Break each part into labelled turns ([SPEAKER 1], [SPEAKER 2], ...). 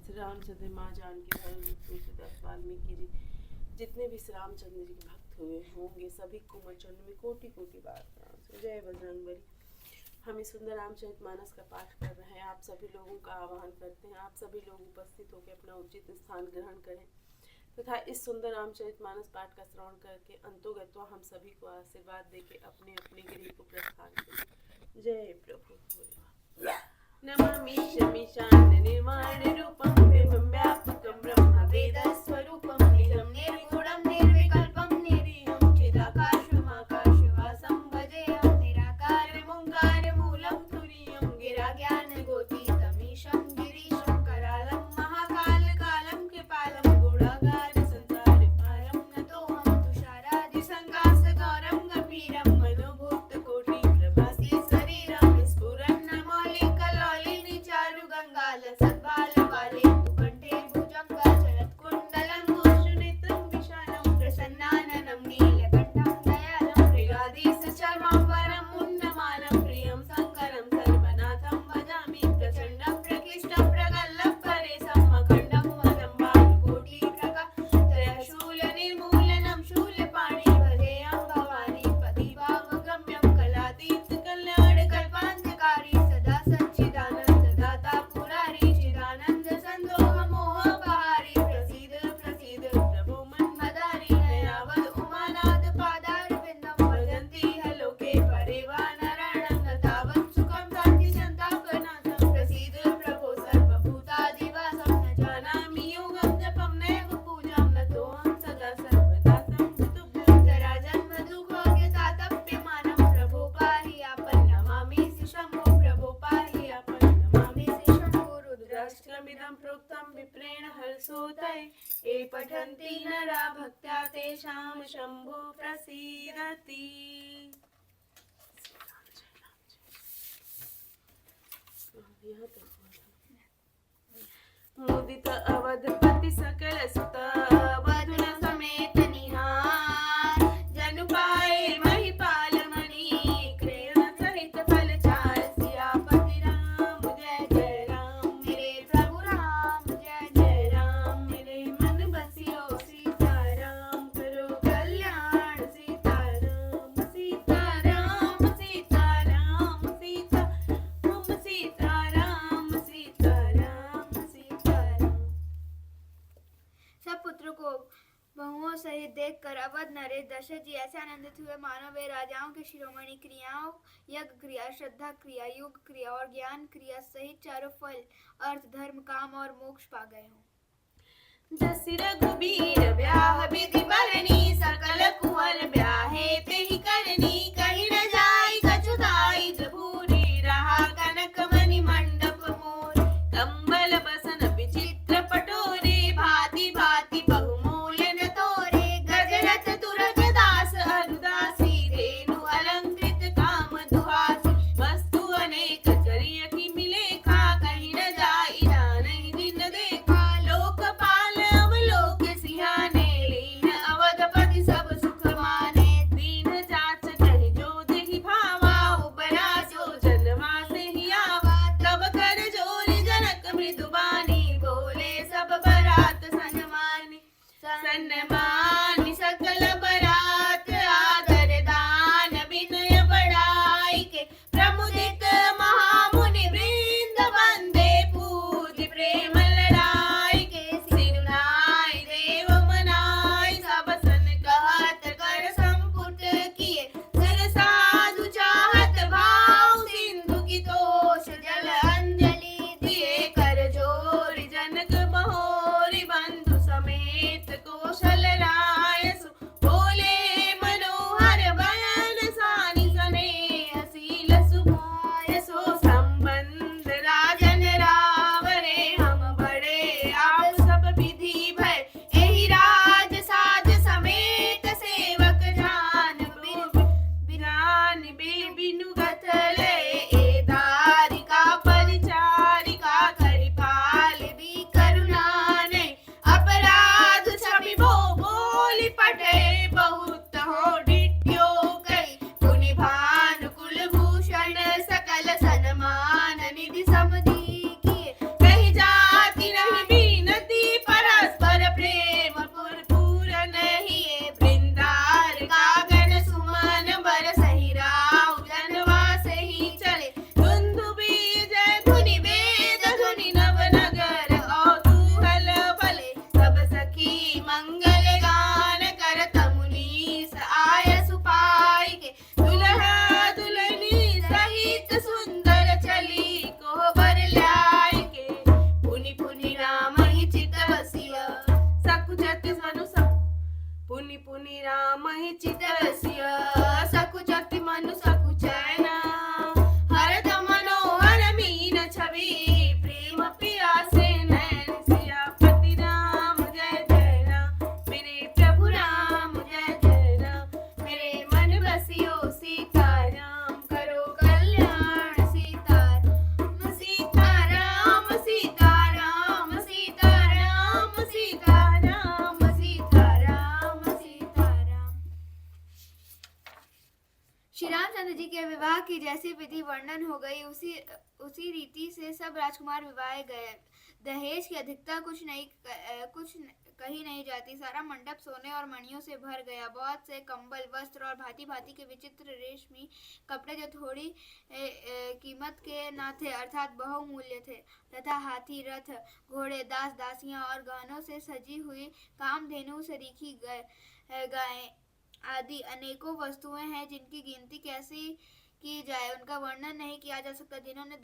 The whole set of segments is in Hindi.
[SPEAKER 1] श्री रामचंद्र माँ जानकी भरत तुलसीदास वाल्मीकि जी, जितने भी श्री रामचंद्र जी के भक्त हुए होंगे सभी को मैं चरण में कोटि कोटि बार प्रणाम। जय बजरंगबली। हम इस सुंदर रामचरितमानस का पाठ कर रहे हैं। आप सभी लोगों का आह्वान करते हैं, आप सभी लोग उपस्थित होकर अपना उचित स्थान ग्रहण करें तथा इस सुंदर रामचरितमानस पाठ का श्रवण करके अंतोगत्वा हम सभी को आशीर्वाद देके अपने अपने गृह को प्रस्थान करें। जय प्रभु। नमामि शमीशान निर्माण रूपं बिंबं व्यापकं ब्रह्म वेद स्वरूपं निजं निर्गुणं निर्विकल्पं निरीहं चिदाकाशमाकाशवासं भजेऽहं निराकारमोङ्कार मूलं तुरीयं गिरा ज्ञानगोतीतमीशं गिरीशं करालं महाकालकालं कृपालं गुणागार संसारपारं नतोऽहं तुषारादिसङ्कासगौरं गम्भीरं मनोभूतकोटि प्रभासी शरीरं स्फुरन्नमौलिकलौलिनी चारु गङ्गाल सद्बालबाले तु कण्ठे भुजङ्गा शरत्कुण्डलं भूषणेत्रं विशालं प्रसन्नाननं नीलकण्ठं दयालं मृगाधीशचर्माम्बरं मुण्डमालं प्रियं शङ्करं सर्वनाथं भजामि प्रचण्डं प्रकृष्टं प्रगल्भपरेशं अखण्डं मदं बाहुकोटिप्रकाशूलनिर्मूलनं शूलपाणि भजेऽहं भवानी पतिभावगम्यं कलातीत कल्याणकल्पान्तकारी सदा सच्चिदानन्ददाता पुरारी चिदानन्द सन्दोहमोहपहारी प्रसीद प्रसीद प्रभो मन्मदारी नयावद् उमानाथ पादारविन्दं भजन्ति हलोके परे वा नारायणं न तावत् सुखं शान्ति सन्तापनाथं प्रसीद प्रभो सर्वभूतादिवासं न जानामि योगं जपं नैव पूजां नतोऽहं सदा सर्वदा संस्तुभ्यं जराजन्मदुःखोऽज्ञतातप्यमानं प्रभो पाहि आपन् नमामि शम्भो प्रभो पाहि आपन् नमामि शम्भो रुद्राष्टकमिदं प्रोक्तं विप्रेण हर्षोदये ये पठन्ति नरा भक्त्या तेषां शम्भो प्रसीदति। मुदित अवधपति सकल सुत वधुन समेत निहार जनु पाए महिपाल मणि क्रेन सहित फलचार सियापति राम जय जय राम मेरे प्रभु राम जय जय राम मेरे मन बसियो सीताराम करो कल्याण सीताराम सीताराम सीताराम सीता ओम सीताराम सीताराम सीताराम।
[SPEAKER 2] सब पुत्रों को बहुओं सहित देखकर अवध नरेश दशरथ जी ऐसे आनंदित हुए मानो वे राजाओं की शिरोमणि क्रियाओं यज्ञ क्रिया श्रद्धा क्रिया योग क्रिया और ज्ञान क्रिया सहित चारों फल अर्थ धर्म काम और मोक्ष पा गए हों।
[SPEAKER 1] जसि रघुबीर ब्याह विधि बरनी सकल कुंवर ब्याहे तेहि करनी कहीं न जाई कछुताई जभूरी रहा कनक मणि मंडप मोर कंबल बसन विचित्र पटोरे भांति भांति बहुमूल न तोरे गजरथ तुरग दास अनुदासी रेणु अलंकृत काम दुहासी वस्तु अनेक करिय की मिले खा कहीं न जाई नहीं दिन देखा लोकपाल अवलोक सिहाने लीन अवधपति सब सुख माने दीन
[SPEAKER 2] विवाह की जैसी विधि वर्णन हो गई उसी रीति से सब राजकुमार विवाहे गए। दहेज की अधिकता कुछ कही नहीं जाती। सारा मंडप सोने और मणियों से भर गया। बहुत से कंबल, वस्त्र और भांति भांति के विचित्र रेशमी कपड़े जो थोड़ी कीमत के न थे अर्थात बहुमूल्य थे, तथा हाथी, रथ, घोड़े, दास दासियां और गहनों से सजी हुई कामधेनु, सरीखी गायें आदि अनेकों वस्तुएं हैं जिनकी गिनती कैसी की जाए, उनका वर्णन नहीं किया जा सकता। जिन्होंने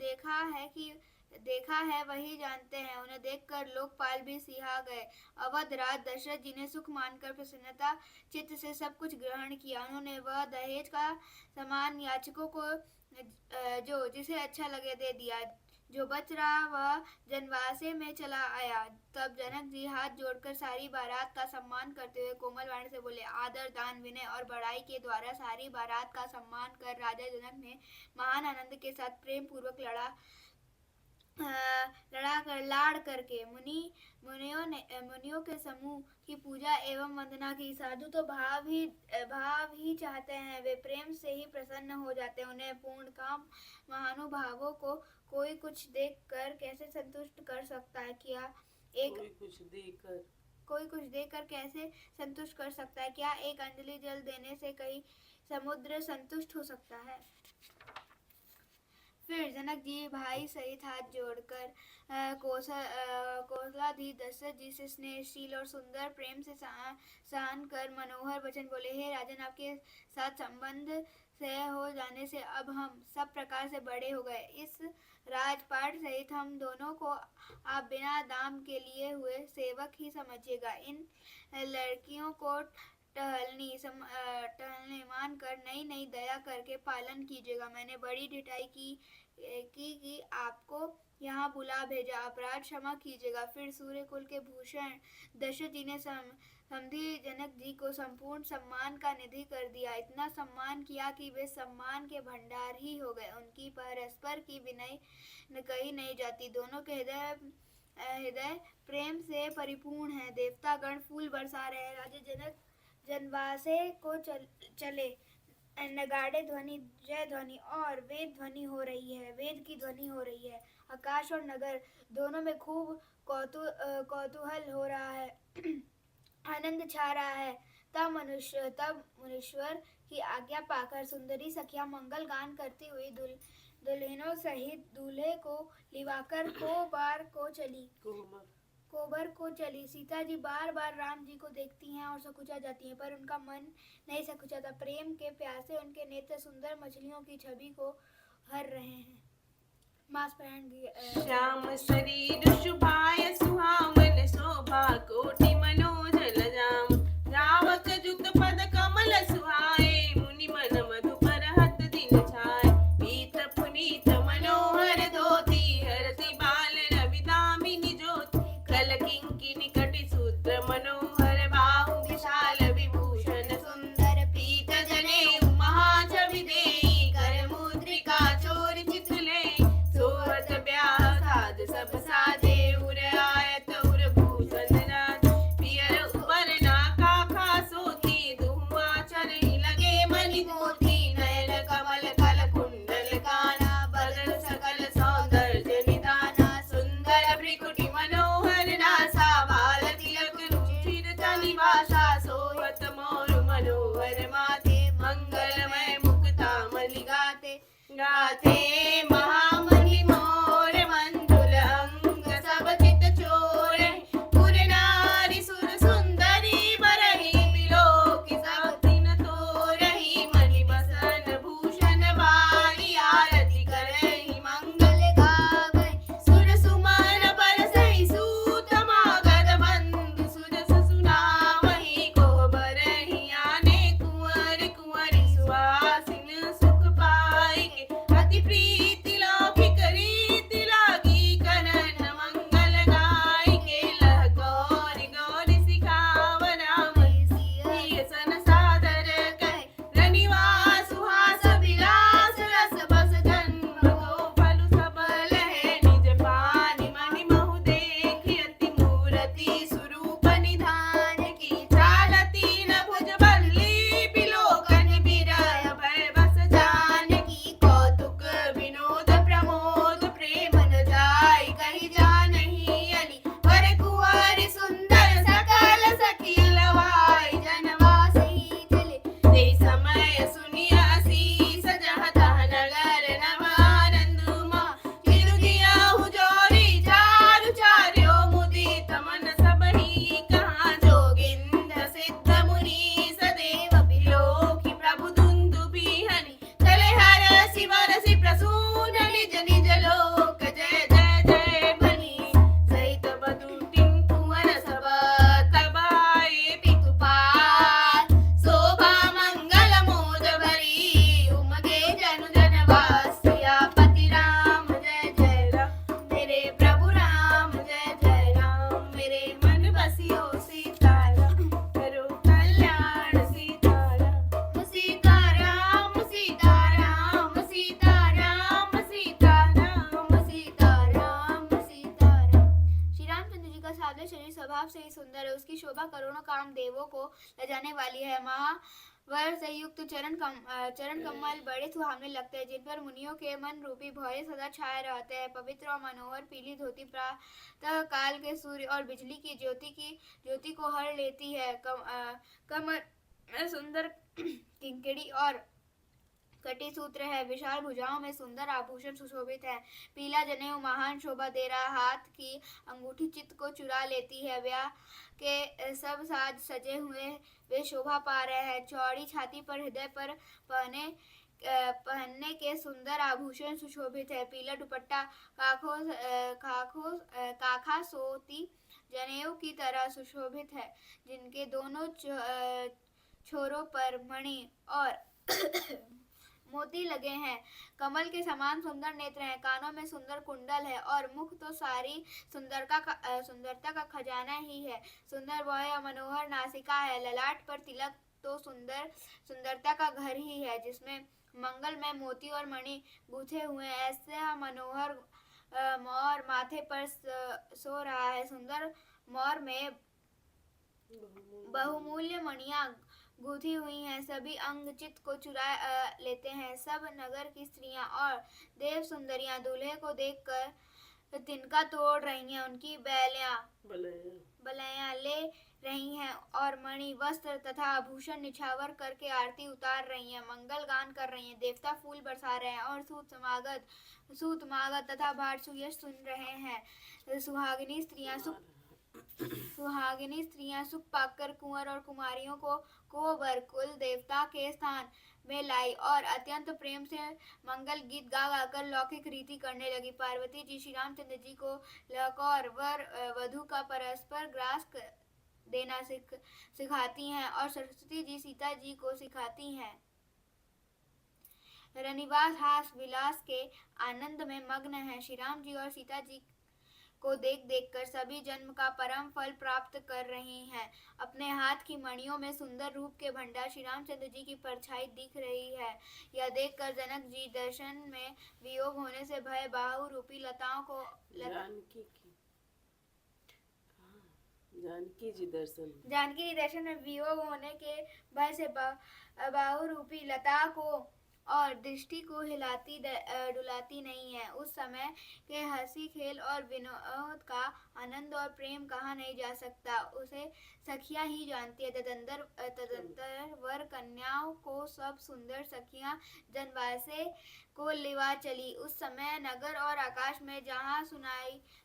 [SPEAKER 2] देखा है वही जानते हैं। उन्हें देखकर लोकपाल भी सिहा गए। अवध राज दशरथ जी ने सुख मानकर प्रसन्नता चित्त से सब कुछ ग्रहण किया। उन्होंने वह दहेज का सामान याचकों को जो जिसे अच्छा लगे दे दिया। जो बच रहा वह जनवासे में चला आया। तब जनक जी हाथ जोड़कर सारी बारात का सम्मान करते हुए कोमल वाणी से बोले, आदर, दान, विनय और बड़ाई के द्वारा सारी बारात का सम्मान कर राजा जनक ने महान आनंद के साथ प्रेम पूर्वक लाड़ करके मुनियों के समूह की पूजा एवं वंदना की। साधु तो भाव ही चाहते हैं, वे प्रेम से ही प्रसन्न हो जाते हैं। उन्हें पूर्ण काम महानुभावों को कोई कुछ देख कर कैसे संतुष्ट कर सकता है? कोई कुछ देकर कैसे संतुष्ट कर सकता है? क्या एक अंजलि जल देने से कहीं समुद्र संतुष्ट हो सकता है? फिर जनक जी भाई सहित हाथ जोड़कर कौशलाधीश दशरथ जी से स्नेहशील और सुंदर प्रेम से सहन कर मनोहर वचन बोले, हे राजन, आपके साथ संबंध से हो जाने से अब हम सब प्रकार से बड़े हो गए। इस राजपाट सहित हम दोनों को आप बिना दाम के लिए हुए सेवक ही समझिएगा। इन लड़कियों को टहलने मान कर नई दया करके पालन कीजिएगा। मैंने बड़ी ढिठाई की आपको यहाँ बुला भेजा, अपराध क्षमा कीजिएगा। फिर सूर्यकुल के भूषण दशरथ जी ने समधी जनक जी को संपूर्ण सम्मान का निधि कर दिया। इतना सम्मान किया कि वे सम्मान के भंडार ही हो गए। उनकी परस्पर की विनय कही नहीं जाती। दोनों के हृदय प्रेम से परिपूर्ण है। देवता गण फूल बरसा रहे हैं। राजा जनक जनवासे को चले। नगाड़े ध्वनि, जय ध्वनि और वेद ध्वनि हो रही है। वेद की ध्वनि हो रही है। आकाश और नगर दोनों में खूब कौतूहल हो रहा है। आनंद छा रहा है। तब मुनीश्वर की आज्ञा पाकर सुंदरी सखियां मंगल गान करती हुई दुल्हनों सहित दूल्हे को लिवाकर कोबर को चली। सीता जी बार बार राम जी को देखती हैं और सकुचा जाती हैं, पर उनका मन नहीं सकुचाता। प्रेम के प्यासे उनके नेत्र सुंदर मछलियों की छवि को हर रहे हैं।
[SPEAKER 1] श्याम शरीर शुभाय सुहावन शोभा कोटि मनोजल जाम। रावक जुत पद कमल सुहाए मुनि मन मधुपर हत दिन छाए। पीत पुनीत मनोहर धोती हरति बाल रवि दामिनी ज्योति। कल किंकिनी कटि सूत्र मनोहर बाहु विशाल विभूषण सुंदर। पीत जनेऊ महाछवि देई कर मुद्रिका चोर चित्र ले। सोहत ब्याह साध सब साजे उर
[SPEAKER 2] स्वभाव से ही सुंदर है। उसकी शोभा करोड़ों कामदेवों को लजाने वाली है। महावर से युक्त चरण कमल बड़े सुहावने लगते हैं, जिन पर मुनियों के मन रूपी भौरे सदा छाए रहते हैं। पवित्र और मनोहर पीली धोती प्रातः काल के सूर्य और बिजली की ज्योति को हर लेती है। कमर में सुंदर किंकड़ी और कटी सूत्र है। विशाल भुजाओं में सुंदर आभूषण सुशोभित है। पीला जनेऊ महान शोभा दे रहा। हाथ की अंगूठी चित्त को चुरा लेती है। ब्याह के सब साज सजे हुए वे शोभा पा रहे हैं। चौड़ी छाती पर हृदय पर पहनने के सुंदर आभूषण सुशोभित है। पीला दुपट्टा काखा सोती जनेऊ की तरह सुशोभित है, जिनके दोनों छोरों पर मणि और मोती लगे हैं। कमल के समान सुंदर नेत्र हैं। कानों में सुंदर कुंडल है और मुख तो सारी सुंदरता का खजाना ही है। सुंदर वह मनोहर नासिका है। ललाट पर तिलक तो सुंदरता का घर ही है, जिसमें मंगल में मोती और मणि गूंथे हुए। ऐसा मनोहर मोर माथे पर सो रहा है। सुंदर मोर में बहुमूल्य मणियां गूंथी हुई हैं। सभी अंग चित्त को चुरा लेते हैं। सब नगर की स्त्रियां और देव सुंदरियां दूल्हे को देखकर तिनका तोड़ रही हैं। उनकी बलैया ले रही हैं और मणि वस्त्र तथा आभूषण निछावर करके आरती उतार रही हैं, मंगल गान कर रही हैं। देवता फूल बरसा रहे हैं और सूत समागत तथा भाट सुयश सुन रहे हैं। सुहागिनी स्त्रियां सुख पाकर कुंवर और कुमारियों को कुल देवता के स्थान में लाई और अत्यंत प्रेम से मंगल गीत गा गाकर लौकिक रीति करने लगी। पार्वती जी श्री रामचंद्र जी को लौकर वर वधु का परस्पर ग्रास देना सिखाती हैं और सरस्वती जी सीता जी को सिखाती हैं। रनिवास हास विलास के आनंद में मग्न है। श्री राम जी और सीता जी को देख कर सभी जन्म का परम फल प्राप्त कर रही हैं। अपने हाथ की मणियों में सुंदर रूप के भंडार श्री रामचंद्र जी की परछाई दिख रही है। यह देखकर जनक जी दर्शन में वियोग होने से भय बाहु रूपी लताओं को
[SPEAKER 1] जानकी जी
[SPEAKER 2] दर्शन में वियोग होने के भय से बाहु रूपी लता को और दृष्टि को हिलाती डुलाती नहीं है। उस समय के हंसी खेल और विनोद का आनंद और प्रेम कहा नहीं जा सकता, उसे सखियां ही जानती है। तदंतर वर कन्याओं को सब सुंदर सखियां जनवासे को लिवा चली। उस समय नगर और आकाश में जहाँ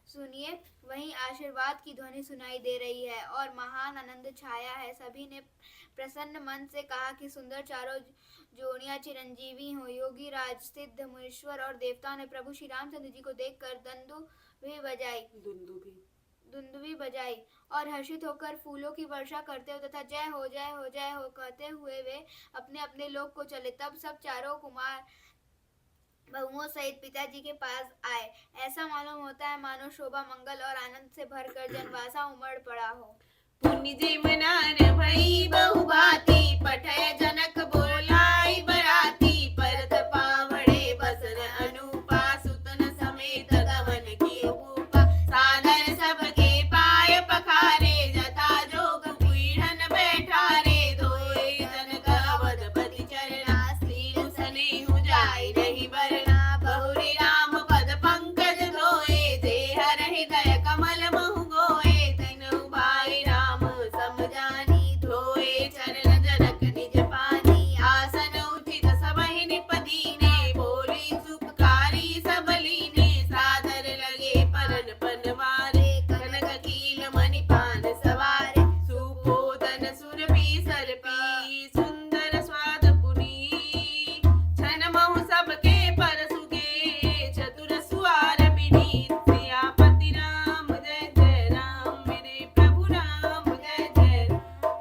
[SPEAKER 2] सुनिए वहीं आशीर्वाद की ध्वनि सुनाई दे रही है और महान आनंद छाया है। सभी ने प्रसन्न मन से कहा कि सुंदर चारों जोड़ियां चिरंजीवी हो। योगी राज सिद्ध मुनीश्वर और देवताओं ने प्रभु श्री रामचंद्र जी को देखकर दुंदुभी बजाई और हर्षित होकर फूलों की वर्षा करते हुए तथा जय हो जय हो जय हो कहते हुए वे अपने अपने लोक को चले। तब सब चारों कुमार बहुओं सहित पिताजी के पास आए। ऐसा मालूम होता है मानो शोभा मंगल और आनंद से भरकर जनवासा उमड़ पड़ा हो।
[SPEAKER 1] पुण्य जे मनार भई बहुभांति पठय जनक बोलाई बराती परत पावड़े बसन अनुपा सुतन समेत गवन की उपा सादर सबके पाय पखारे जथा जोग पीढ़न बैठारे धोए जनक अवधपति चरना स्त्रील स्नेहु जाय नहीं बरना बहुरी राम पद पंकज धोए जे हर हृदय कमल महु गोए तनु भाई राम समझानी धोए चरण जनक निज पानी आसन उठित सबहि निपदीने बोली सुखकारी सबलीने सादर लगे परन पनवारे कनक कील मणि पान सवारे सुपोदन सुरभि सरपी सुंदर स्वाद पुनी छन महु सबके परसुगे चतुर सुआर विनीत सियापति राम जय जय राम मेरे प्रभु राम जय जय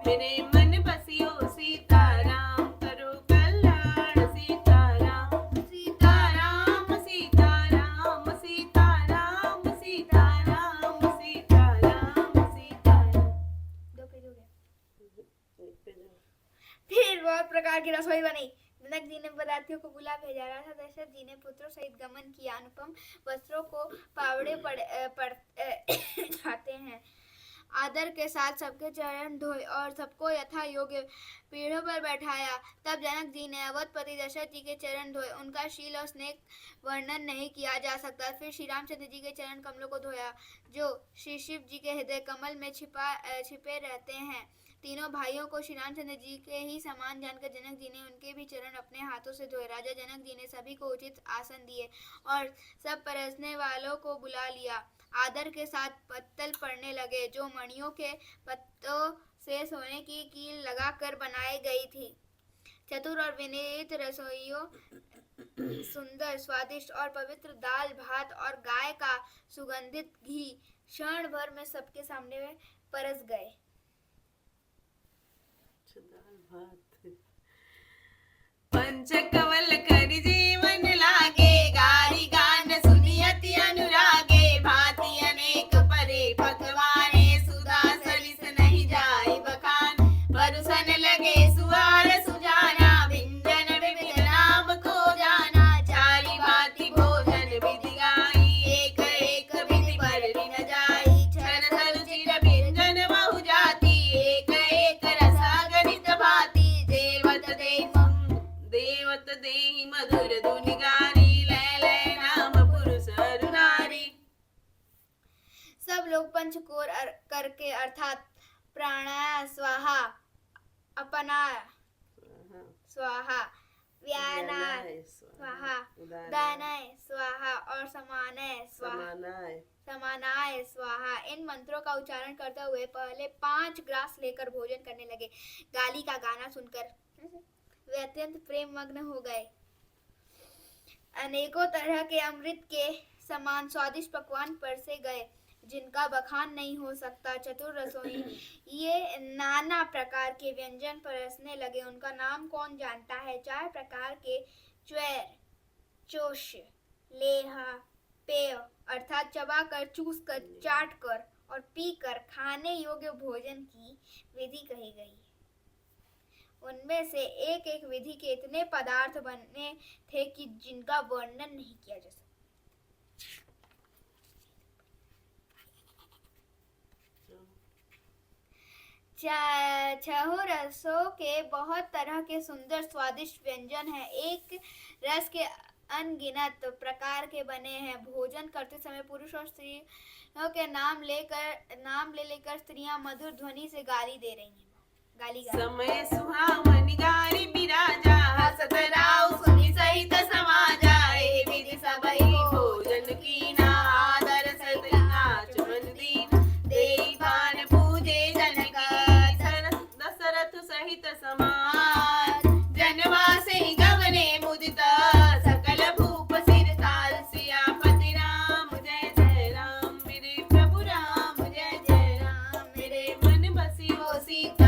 [SPEAKER 1] मेरे मन बसियो सीताराम करो कल्याण सीताराम सीताराम सीताराम सीताराम सीताराम सीताराम सीताराम।
[SPEAKER 2] दो पेज हो गया। फिर बहुत प्रकार की रसोई बनी। जनक जी ने बरातियों को बुला भेजा। राजा दशरथ जी ने पुत्रों सहित गमन किया। अनुपम वस्त्रों को पावड़े जाते हैं आदर के साथ सबके चरण धोए और सबको यथा योग्य पीढ़ों पर बैठाया। तब जनक जी ने अवधपति दशरथ जी के चरण धोए। उनका शील और स्नेह वर्णन नहीं किया जा सकता। फिर श्री रामचंद्र जी के चरण कमलों को धोया, जो श्री शिव जी के हृदय कमल में छिपे रहते हैं। तीनों भाइयों को श्री रामचंद्र जी के ही समान जानकर जनक जी ने उनके भी चरण अपने हाथों से धोए। राजा जनक जी ने सभी को उचित आसन दिए और सब परसने वालों को बुला लिया। आदर के साथ पत्तल पड़ने लगे, जो मणियों के पत्तों से सोने की कील लगाकर बनाई गई थी। चतुर और विनीत रसोइयों सुंदर, स्वादिष्ट और पवित्र दाल भात और गाय का सुगंधित घी क्षण भर में सबके सामने परस गए।
[SPEAKER 1] दाल भात पंचकवल कर जीवन लागे, गारी गान सुनियति अनुरागे, भांति अनेक परे पकवाने, सुधा सलिस नहीं जाए बखान, परुसन लगे सुहार सुजाना, भिंजन विविध नाम को जाना, चारी भांति भोजन विधि गाई, एक एक विधि पर न जाई, छन छन चिर व्यंजन बहु जाति, एक एक रसा गणित भांति, देवत देहि मधुर धुनि गारी, लय नाम पुरुष अरु नारी।
[SPEAKER 2] सब लोग पंचकोर करके अर्थात प्राणाय स्वाहा, अपनाय स्वाहा, व्यानाय स्वाहा, दानाय स्वाहा और समानाय स्वाहा इन मंत्रों का उच्चारण करते हुए पहले 5 ग्रास लेकर भोजन करने लगे। गाली का गाना सुनकर वे अत्यंत प्रेम मग्न हो गए। अनेकों तरह के अमृत के समान स्वादिष्ट पकवान परसे गए, जिनका बखान नहीं हो सकता। चतुर रसोई ये नाना प्रकार के व्यंजन परसने लगे। उनका नाम कौन जानता है? 4 प्रकार के च्वैर, चोष्य, लेहा, पेय अर्थात चबाकर, चूस कर, चाट कर और पी कर खाने योग्य भोजन की विधि कही गई। उनमें से एक एक विधि के इतने पदार्थ बने थे कि जिनका वर्णन नहीं किया जा सकता। छह रसों के बहुत तरह के सुंदर स्वादिष्ट व्यंजन हैं। एक रस के अनगिनत प्रकार के बने हैं। भोजन करते समय पुरुष और स्त्रियों के नाम ले लेकर स्त्रियां मधुर ध्वनि से गाली दे रही हैं।
[SPEAKER 1] समय सुहावनि गारी बिराजा, हसत राव सुनि सहित समाजा, एहि विधि सबहि भोजन कीना, आदर सहित नाच मन दीन, देई भान पूजे जनकी, दशरथ सहित समाज, जनवासे गवने मुदित, सकल भूप सिर ताल, सियापति राम जय जय राम, मेरे प्रभु राम जय जय राम, मेरे मन बसी हो सीता,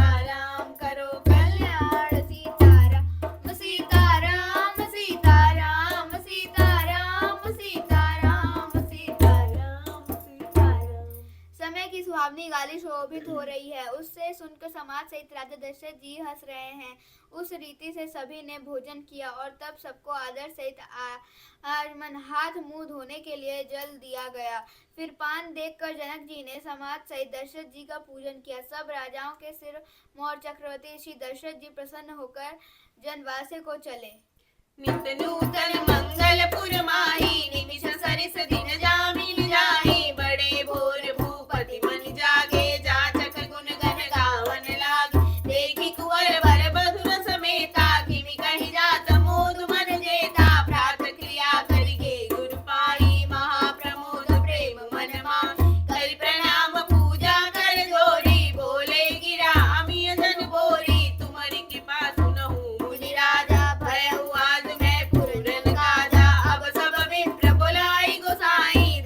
[SPEAKER 1] करो कल्याण सीताराम, सीताराम सीताराम सीताराम सीताराम सीताराम सीताराम। समय की सुहावनी गाली शोभित हो रही है। उससे सुनकर समाज सहित राजा दशरथ जी हंस रहे हैं। उस रीति से सभी ने भोजन किया और तब सबको आदर सहित आचमन हाथ मुंह धोने के लिए जल दिया गया। फिर पान देखकर जनक जी ने समाज सहित दशरथ जी का पूजन किया। सब राजाओं के सिर मोर चक्रवर्ती श्री दशरथ जी प्रसन्न होकर जनवासे को चले। नित्य नूतन मंगलपुर माही, निमिष सरिस दिन जामिल जाही, बड़े भोर भूपति मन जागे, जाचक गुण गण गावन लाग, देखी कुंवर वर बधुर समेता, किमि कहि जात मोद मन जेता, भ्रात क्रिया करिगे गुरु पाई, महाप्रमोद प्रेम मन मान, करि प्रणाम पूजा कर जोरी, बोले गिरा अमिय जन बोरी, तुम्हारी कृपा सुनहु मुनि राजा, भयहु आज मैं पूरन काजा, अब सब विप्र बुलाई गोसाई,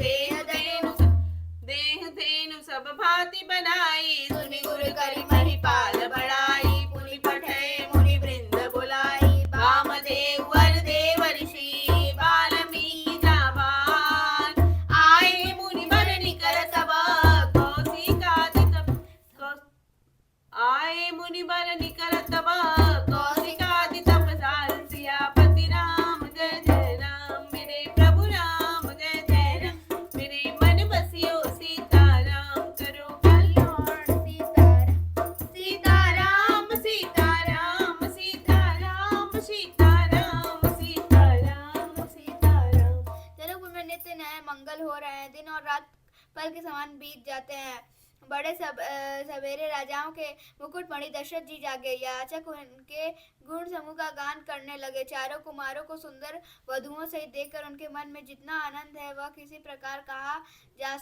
[SPEAKER 2] और रात पल के समान बीत जाते हैं। बड़े सवेरे राजाओं के मुकुटमणि दशरथ जी जागे। याचक उनके गुण समूह का गान करने लगे। चारों कुमारों को सुंदर वधुओं से देखकर उनके मन में जितना आनंद है वह किसी प्रकार कहा जा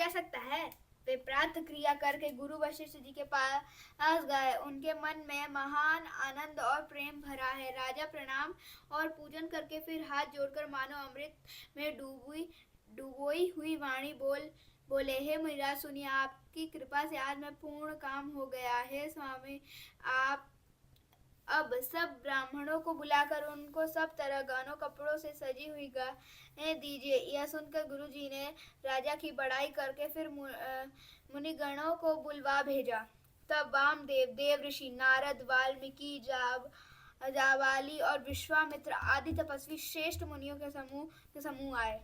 [SPEAKER 2] सकता है। वे प्रातः क्रिया करके गुरु वशिष्ठ जी के पास गए। उनके मन में महान आनंद और प्रेम भरा है। राजा प्रणाम और पूजन करके फिर हाथ जोड़कर मानो अमृत में डूबोई हुई वाणी बोले, हे मुनिराज सुनिए, आपकी कृपा से आज मैं पूर्ण काम हो गया है। स्वामी, आप अब सब ब्राह्मणों को बुलाकर उनको सब तरह गहनों कपड़ों से सजी हुई गायें दीजिए। यह सुनकर गुरु जी ने राजा की बड़ाई करके फिर मुनिगणों को बुलवा भेजा। तब वामदेव, देव ऋषि, नारद, वाल्मीकि, जाबाली और विश्वामित्र आदि तपस्वी श्रेष्ठ मुनियों के समूह आए।